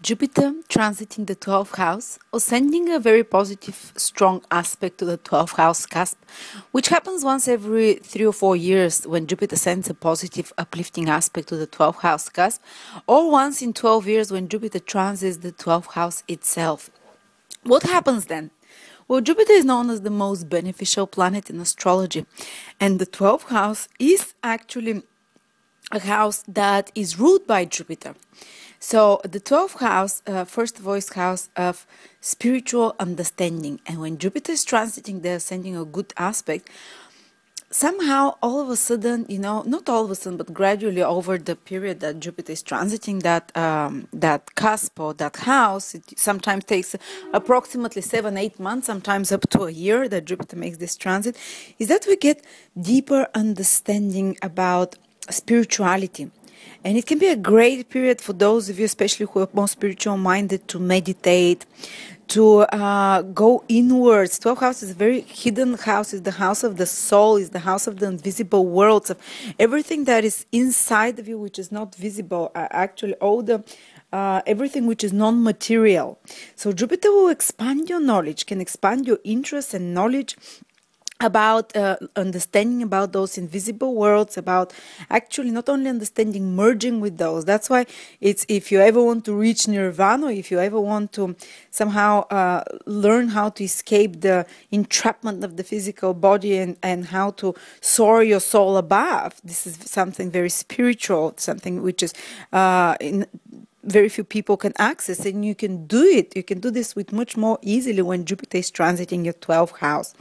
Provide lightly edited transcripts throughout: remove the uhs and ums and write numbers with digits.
Jupiter transiting the 12th house or sending a very positive, strong aspect to the 12th house cusp, which happens once every 3 or 4 years when Jupiter sends a positive, uplifting aspect to the 12th house cusp, or once in 12 years when Jupiter transits the 12th house itself. What happens then? Well, Jupiter is known as the most beneficial planet in astrology, and the 12th house is actually a house that is ruled by Jupiter. So the 12th house, first of all, is house of spiritual understanding. And when Jupiter is transiting there, sending a good aspect, somehow all of a sudden, not all of a sudden, but gradually over the period that Jupiter is transiting that cusp or that house, it sometimes takes approximately 7-8 months, sometimes up to a year that Jupiter makes this transit, is that we get deeper understanding about spirituality. And it can be a great period for those of you, especially who are more spiritual minded, to meditate, to go inwards. 12th house is a very hidden house, is the house of the soul, is the house of the invisible worlds, of everything that is inside of you, which is not visible, actually all the everything which is non-material. So Jupiter will expand your knowledge, can expand your interest and knowledge about understanding about those invisible worlds, about actually not only understanding, merging with those. That's why it's, if you ever want to reach nirvana, or if you ever want to somehow learn how to escape the entrapment of the physical body and how to soar your soul above, this is something very spiritual, something which is very few people can access, and you can do it. You can do this with much more easily when Jupiter is transiting your 12th house.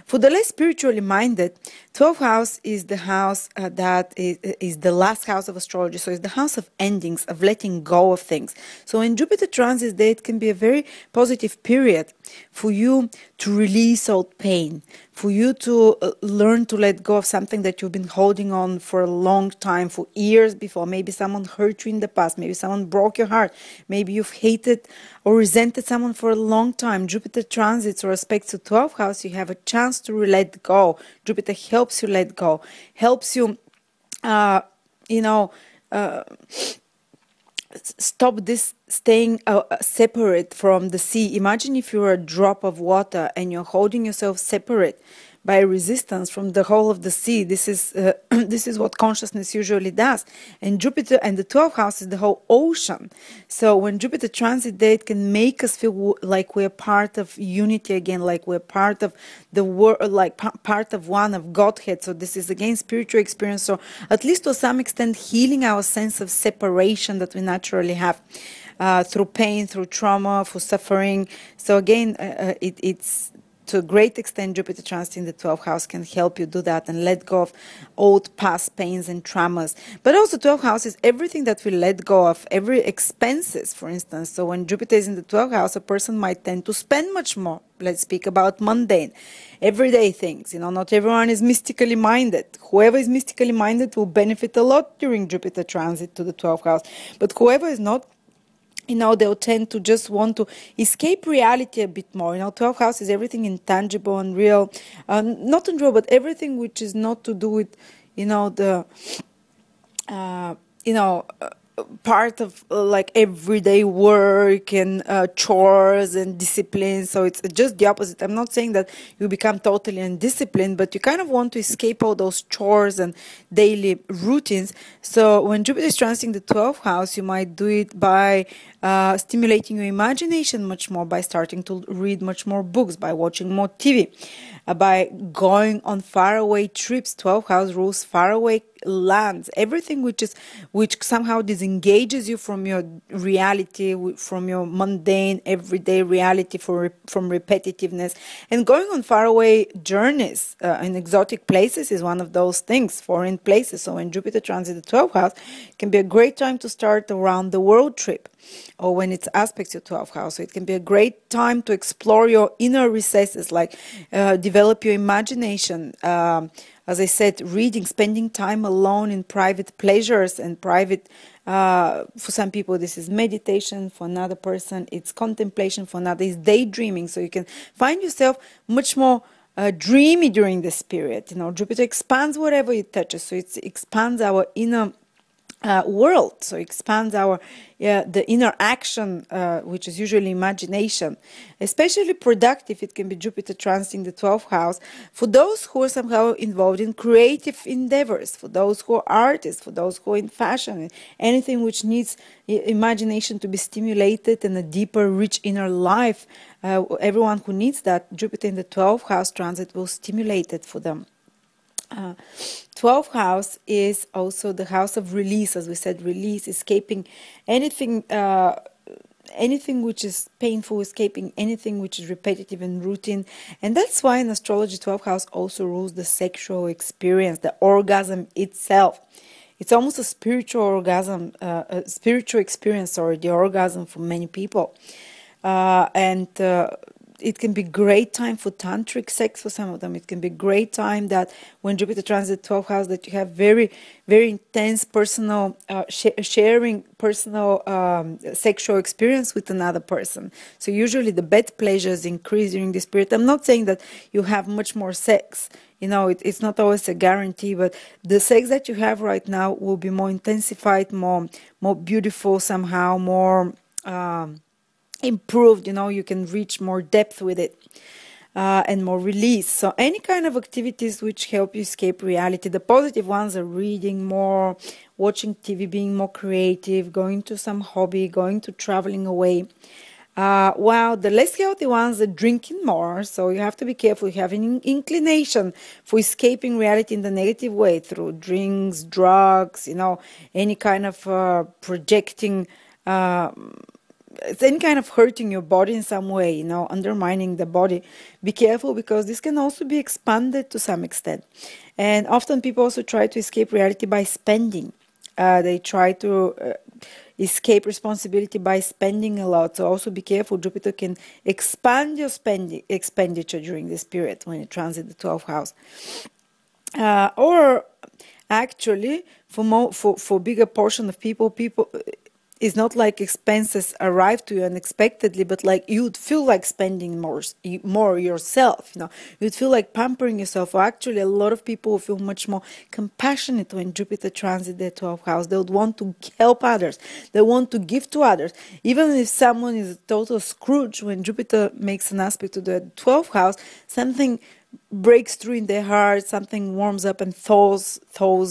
For the less spiritually minded, 12th house is the house that is the last house of astrology. So it's the house of endings, of letting go of things. So when Jupiter transits there, it can be a very positive period for you to release old pain, for you to learn to let go of something that you've been holding on for a long time, for years before. Maybe someone hurt you in the past, maybe someone broke your heart, maybe you've hated or resented someone for a long time. Jupiter transits or aspects to 12th house, you have a chance to let go. Jupiter helps you let go, helps you, stop this staying separate from the sea. Imagine if you're a drop of water and you're holding yourself separate by resistance from the whole of the sea. This is this is what consciousness usually does. And Jupiter and the 12th house is the whole ocean. So when Jupiter transits there, it can make us feel like we're part of unity again, like we're part of the world, like part of one, of Godhead. So this is again spiritual experience. So at least to some extent healing our sense of separation that we naturally have through pain, through trauma, through suffering. So again, it's to a great extent, Jupiter transit in the 12th house can help you do that and let go of old past pains and traumas. But also 12th house is everything that we let go of, every expenses, for instance. So when Jupiter is in the 12th house, a person might tend to spend much more. Let's speak about mundane, everyday things. Not everyone is mystically minded. Whoever is mystically minded will benefit a lot during Jupiter transit to the 12th house. But whoever is not, they'll tend to just want to escape reality a bit more. 12th house is everything intangible and real, not unreal, but everything which is not to do with, the, part of like everyday work and chores and discipline. So it's just the opposite. I'm not saying that you become totally undisciplined, but you kind of want to escape all those chores and daily routines. So when Jupiter is transiting the 12th house, you might do it by stimulating your imagination much more, by starting to read much more books, by watching more TV, by going on faraway trips. 12th house rules faraway lands, everything which somehow disengages you from your reality, from your mundane everyday reality, from repetitiveness. And going on faraway journeys in exotic places is one of those things, foreign places. So when Jupiter transits the 12th house, it can be a great time to start a round the world trip, or when it's aspects to 12th house. So it can be a great time to explore your inner recesses, like develop your imagination. As I said, reading, spending time alone in private pleasures and private, for some people this is meditation, for another person it's contemplation, for another is daydreaming. So you can find yourself much more dreamy during this period. Jupiter expands whatever it touches, so it expands our inner world, so expands our the inner action, which is usually imagination, especially productive. It can be Jupiter transiting the 12th house for those who are somehow involved in creative endeavors, for those who are artists, for those who are in fashion, anything which needs imagination to be stimulated and a deeper, rich inner life. Everyone who needs that, Jupiter in the 12th house transit will stimulate it for them. 12th house is also the house of release, as we said, release, escaping anything, anything which is painful, escaping anything which is repetitive and routine. And that's why in astrology, 12th house also rules the sexual experience, the orgasm itself. It's almost a spiritual orgasm, a spiritual experience, or the orgasm for many people. It can be great time for tantric sex for some of them. It can be great time that when Jupiter transits the 12th house, that you have very, very intense personal sharing, personal sexual experience with another person. So usually the bed pleasures increase during this period. I'm not saying that you have much more sex. You know, it's not always a guarantee, but the sex that you have right now will be more intensified, more beautiful somehow, more improved. You know, you can reach more depth with it, and more release. So any kind of activities which help you escape reality. The positive ones are reading more, watching TV, being more creative, going to some hobby, going to traveling away. While the less healthy ones are drinking more, so you have to be careful. You have an inclination for escaping reality in the negative way through drinks, drugs, you know, any kind of projecting, it's any kind of hurting your body in some way, you know, undermining the body. Be careful, because this can also be expanded to some extent. And often people also try to escape reality by spending. They try to escape responsibility by spending a lot. So also be careful. Jupiter can expand your expenditure during this period when it transits the 12th house. Or actually, for bigger portion of people, it's not like expenses arrive to you unexpectedly, but like you'd feel like spending more yourself. You know, you'd feel like pampering yourself. Or actually, a lot of people will feel much more compassionate when Jupiter transits their 12th house. They would want to help others. They want to give to others. Even if someone is a total Scrooge, when Jupiter makes an aspect to the 12th house, something breaks through in their heart. Something warms up and thaws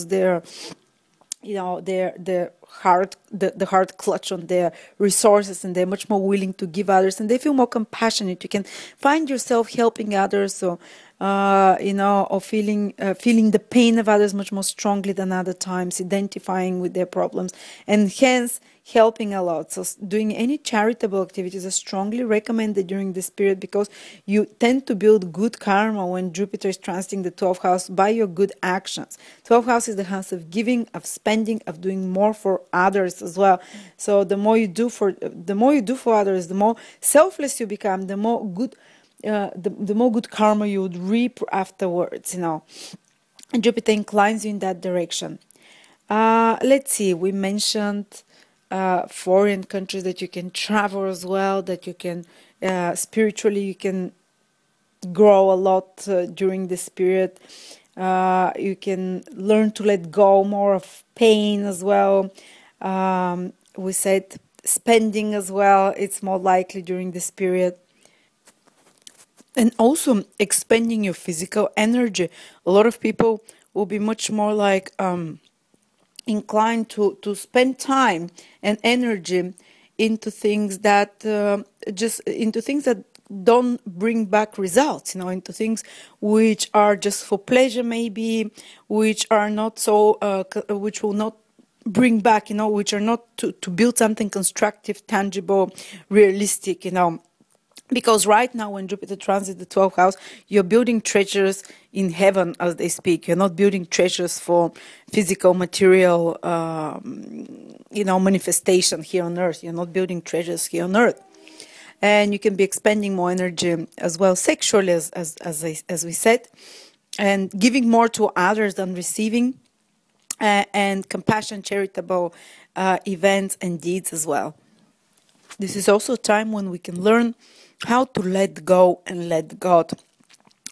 their, you know, their heart, the heart clutch on their resources, and they're much more willing to give others, and they feel more compassionate. You can find yourself helping others, or you know, or feeling the pain of others much more strongly than other times, identifying with their problems, and hence helping a lot. So doing any charitable activities are strongly recommended during this period, because you tend to build good karma when Jupiter is transiting the 12th house by your good actions. 12th house is the house of giving, of spending, of doing more for others as well. So the more you do for others, the more selfless you become, the more good the more good karma you would reap afterwards, you know. And Jupiter inclines you in that direction. Let's see, we mentioned foreign countries that you can travel as well, that you can spiritually you can grow a lot during this period. You can learn to let go more of pain as well. We said spending as well, it's more likely during this period. And also expending your physical energy. A lot of people will be much more like inclined to spend time and energy into things that don't bring back results, you know, into things which are just for pleasure, maybe, which are not so, which will not bring back, you know, which are not to build something constructive, tangible, realistic, you know. Because right now, when Jupiter transits the 12th house, you're building treasures in heaven, as they speak. You're not building treasures for physical, material, you know, manifestation here on earth. You're not building treasures here on earth. And you can be expending more energy as well, sexually, as we said, and giving more to others than receiving, and compassion, charitable events and deeds as well. This is also a time when we can learn how to let go and let God.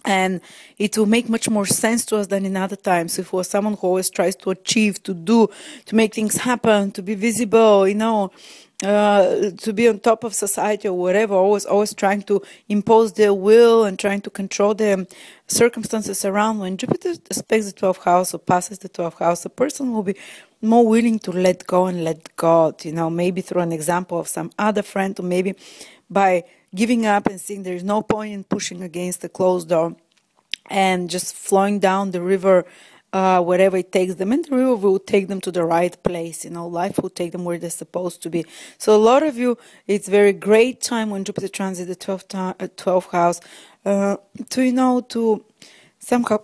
and it will make much more sense to us than in other times. If we're someone who always tries to achieve, to do, to make things happen, to be visible, to be on top of society or whatever, always trying to impose their will and trying to control the circumstances around. When Jupiter aspects the 12th house or passes the 12th house, a person will be more willing to let go and let God, maybe through an example of some other friend, or maybe by giving up and seeing there is no point in pushing against the closed door and just flowing down the river wherever it takes them, and the river will take them to the right place. Life will take them where they're supposed to be. So a lot of you, it's very great time when Jupiter transits the 12th house to somehow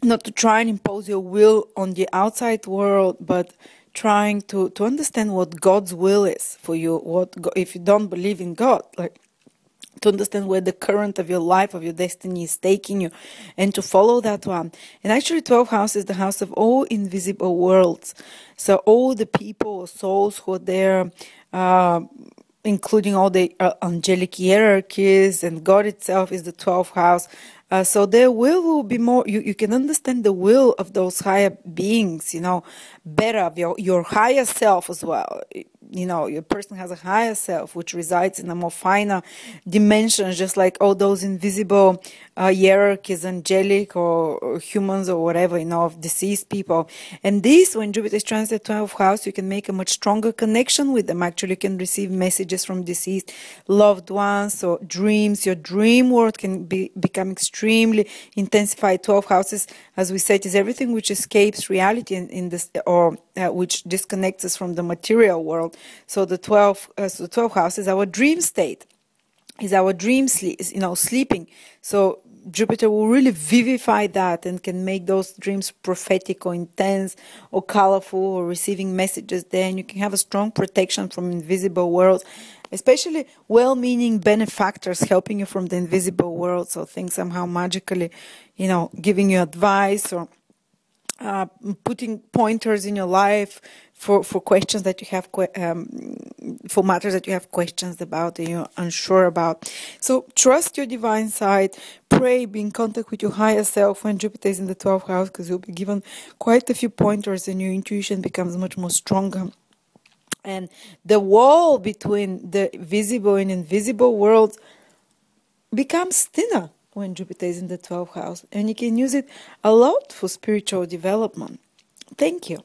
not to try and impose your will on the outside world, but trying to understand what God's will is for you. If you don't believe in God, to understand where the current of your life, of your destiny is taking you, and to follow that one. And actually 12th house is the house of all invisible worlds. So all the people or souls who are there, including all the angelic hierarchies, and God itself is the 12th house. So their will be more, you can understand the will of those higher beings, better, of your higher self as well. Your person has a higher self which resides in a more finer dimensions, just like all those invisible hierarchies, angelic or humans or whatever, of deceased people. And this, when Jupiter is transit 12th house, you can make a much stronger connection with them. Actually, you can receive messages from deceased loved ones or dreams. Your dream world can become extremely intensified. 12 houses, as we said, is everything which escapes reality in this, or which disconnects us from the material world. So the 12th house is our dream state, is our dream sleeping. So Jupiter will really vivify that and can make those dreams prophetic or intense or colorful, or receiving messages there. And you can have a strong protection from invisible worlds, especially well-meaning benefactors helping you from the invisible world. So things somehow magically, giving you advice, or putting pointers in your life for questions that you have, for matters that you have questions about and you're unsure about. So trust your divine side, pray, be in contact with your higher self when Jupiter is in the 12th house, because you'll be given quite a few pointers and your intuition becomes much more stronger. And the wall between the visible and invisible worlds becomes thinner when Jupiter is in the 12th house, and you can use it a lot for spiritual development. Thank you.